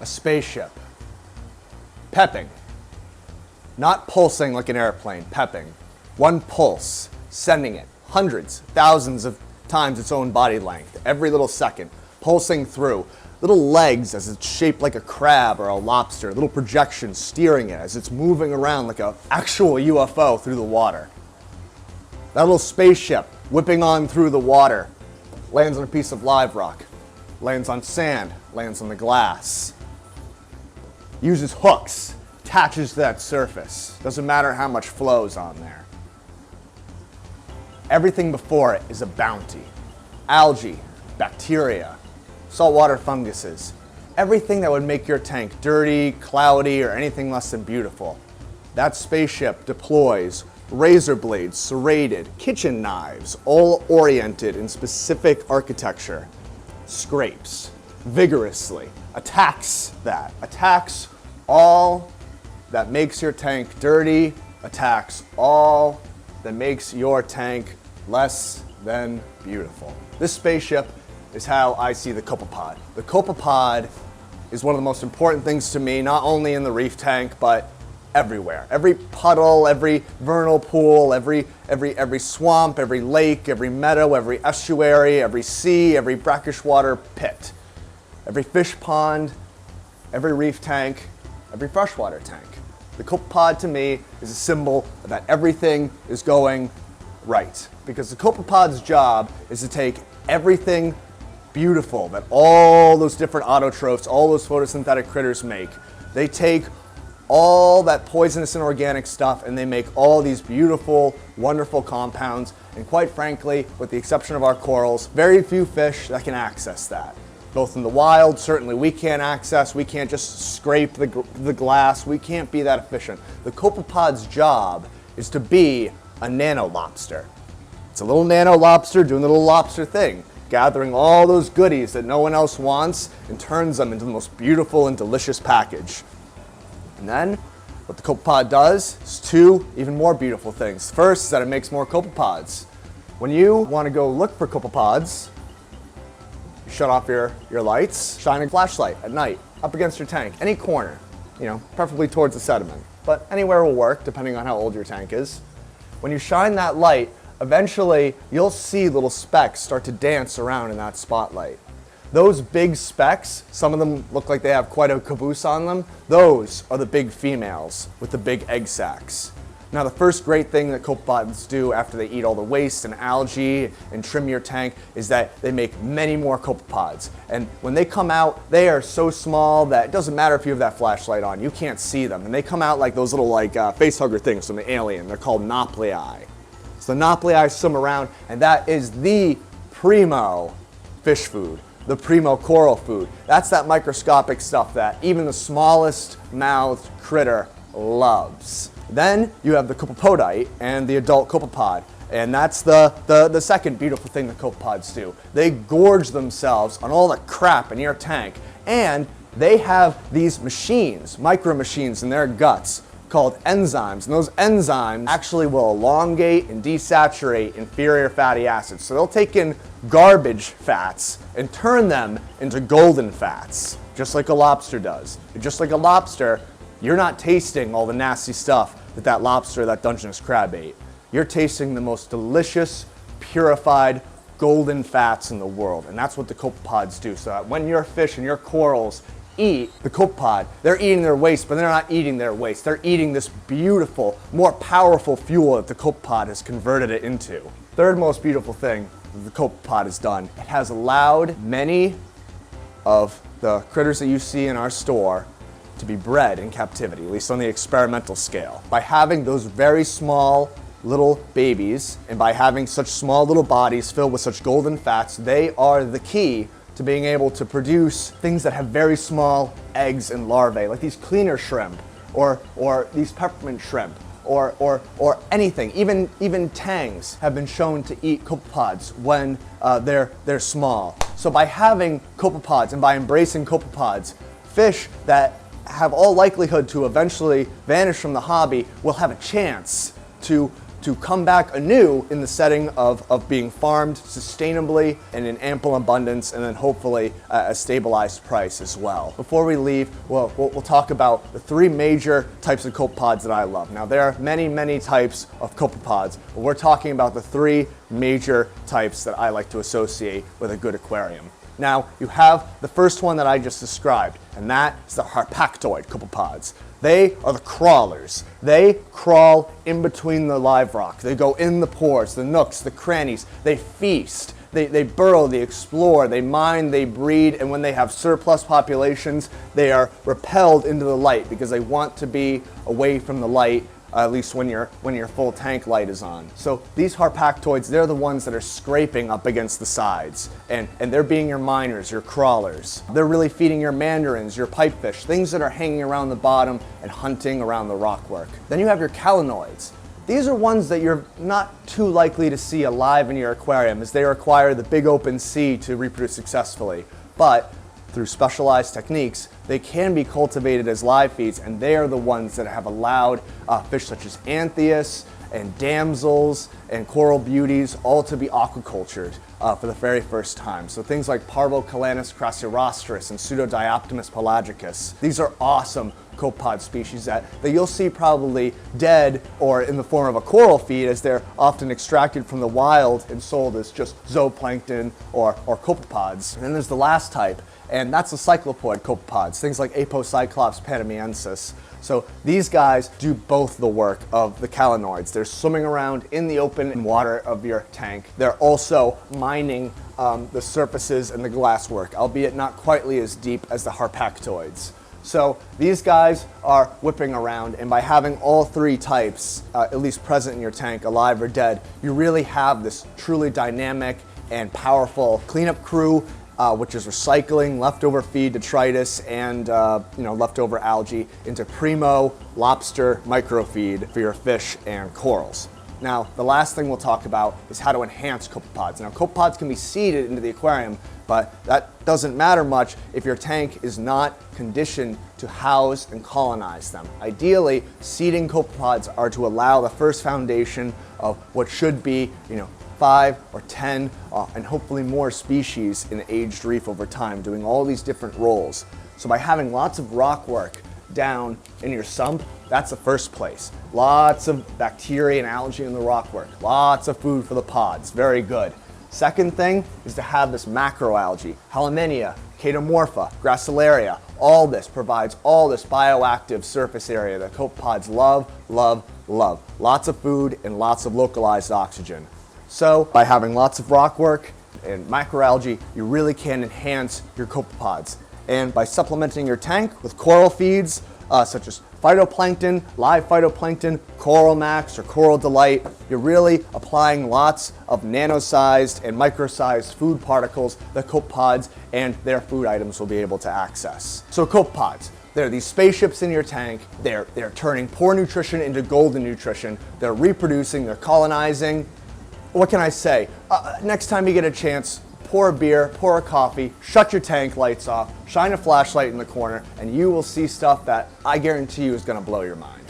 a spaceship. Pepping. Not pulsing like an airplane, pepping. One pulse, sending it hundreds, thousands of times its own body length, every little second, pulsing through. Little legs as it's shaped like a crab or a lobster, little projections steering it as it's moving around like an actual UFO through the water. That little spaceship whipping on through the water, lands on a piece of live rock, lands on sand, lands on the glass, uses hooks, attaches to that surface. Doesn't matter how much flows on there. Everything before it is a bounty. Algae, bacteria, saltwater funguses, everything that would make your tank dirty, cloudy, or anything less than beautiful. That spaceship deploys razor blades, serrated, kitchen knives, all oriented in specific architecture, scrapes vigorously, attacks all that makes your tank dirty, attacks all that makes your tank less than beautiful. This spaceship is how I see the copepod. The copepod is one of the most important things to me, not only in the reef tank, but everywhere. Every puddle, every vernal pool, every swamp, every lake, every meadow, every estuary, every sea, every brackish water pit, every fish pond, every reef tank, every freshwater tank. The copepod to me is a symbol that everything is going right. Because the copepod's job is to take everything beautiful that all those different autotrophs, all those photosynthetic critters make. They take all that poisonous and organic stuff and they make all these beautiful, wonderful compounds. And quite frankly, with the exception of our corals, very few fish that can access that. Both in the wild, certainly we can't access, we can't just scrape the glass, we can't be that efficient. The copepod's job is to be a nano lobster. It's a little nano lobster doing the little lobster thing, gathering all those goodies that no one else wants and turns them into the most beautiful and delicious package. And then, what the copepod does is two even more beautiful things. First is that it makes more copepods. When you want to go look for copepods, you shut off your lights, shine a flashlight at night, up against your tank, any corner, preferably towards the sediment, but anywhere will work depending on how old your tank is. When you shine that light, eventually you'll see little specks start to dance around in that spotlight. Those big specks, some of them look like they have quite a caboose on them, those are the big females with the big egg sacs. Now the first great thing that copepods do after they eat all the waste and algae and trim your tank is that they make many more copepods. And when they come out, they are so small that it doesn't matter if you have that flashlight on, you can't see them. And they come out like those little facehugger things from the Alien. They're called nauplii. So the nauplii swim around, and that is the primo fish food, the primo coral food. That's that microscopic stuff that even the smallest mouthed critter loves. Then you have the copepodite and the adult copepod, and that's the second beautiful thing that copepods do. They gorge themselves on all the crap in your tank, and they have these machines, micro machines in their guts called enzymes, and those enzymes actually will elongate and desaturate inferior fatty acids. So they'll take in garbage fats and turn them into golden fats, just like a lobster does. Just like a lobster, you're not tasting all the nasty stuff that lobster, that Dungeness crab ate. You're tasting the most delicious, purified, golden fats in the world. And that's what the copepods do. So that when your fish and your corals eat the copepod, they're eating their waste, but they're not eating their waste. They're eating this beautiful, more powerful fuel that the copepod has converted it into. Third most beautiful thing that the copepod has done, it has allowed many of the critters that you see in our store to be bred in captivity, at least on the experimental scale. By having those very small little babies and by having such small little bodies filled with such golden fats, they are the key to being able to produce things that have very small eggs and larvae, like these cleaner shrimp or these peppermint shrimp or anything. Even tangs have been shown to eat copepods when they're small. So by having copepods and by embracing copepods, fish that have all likelihood to eventually vanish from the hobby will have a chance to to come back anew in the setting of being farmed sustainably and in ample abundance, and then hopefully a stabilized price as well. Before we leave, we'll talk about the three major types of copepods that I love. Now, there are many types of copepods, but we're talking about the three major types that I like to associate with a good aquarium. Now, you have the first one that I just described, and that is the harpactoid copepods. They are the crawlers. They crawl in between the live rock. They go in the pores, the nooks, the crannies. They feast. They burrow, they explore, they mine, they breed, and when they have surplus populations, they are repelled into the light because they want to be away from the light, at least when your full tank light is on. So these harpactoids, they're the ones that are scraping up against the sides, and they're being your miners, your crawlers. They're really feeding your mandarins, your pipefish, things that are hanging around the bottom and hunting around the rockwork. Then you have your calanoids. These are ones that you're not too likely to see alive in your aquarium, as they require the big open sea to reproduce successfully. But through specialized techniques, they can be cultivated as live feeds, and they are the ones that have allowed fish such as anthias and damsels and coral beauties all to be aquacultured for the very first time. So things like Parvocalanus crassirostris and Pseudodioptimus pelagicus. These are awesome copepod species that you'll see probably dead or in the form of a coral feed, as they're often extracted from the wild and sold as just zooplankton or copepods. And then there's the last type, and that's the cyclopod copepods, things like Apocyclops panamiensis. So these guys do both the work of the calanoids. They're swimming around in the open water of your tank. They're also mining the surfaces and the glasswork, albeit not quite as deep as the harpactoids. So these guys are whipping around, and by having all three types at least present in your tank, alive or dead, you really have this truly dynamic and powerful cleanup crew, which is recycling leftover feed, detritus, and leftover algae into primo lobster microfeed for your fish and corals. Now, the last thing we'll talk about is how to enhance copepods. Now, copepods can be seeded into the aquarium, but that doesn't matter much if your tank is not conditioned to house and colonize them. Ideally, seeding copepods are to allow the first foundation of what should be, 5 or 10 and hopefully more species in the aged reef over time, doing all these different roles. So by having lots of rock work down in your sump, that's the first place. Lots of bacteria and algae in the rockwork. Lots of food for the pods. Very good. Second thing is to have this macroalgae, Halimenia, Chaetomorpha, Gracilaria. All this provides all this bioactive surface area that copepods love. Lots of food and lots of localized oxygen. So by having lots of rockwork and macroalgae, you really can enhance your copepods. And by supplementing your tank with coral feeds, such as phytoplankton, live phytoplankton, Coral Max, or Coral Delight, you're really applying lots of nano-sized and micro-sized food particles that copepods and their food items will be able to access. So copepods, they're these spaceships in your tank. They're turning poor nutrition into golden nutrition. They're reproducing, they're colonizing. What can I say? Next time you get a chance, pour a beer, pour a coffee, shut your tank lights off, shine a flashlight in the corner, and you will see stuff that I guarantee you is going to blow your mind.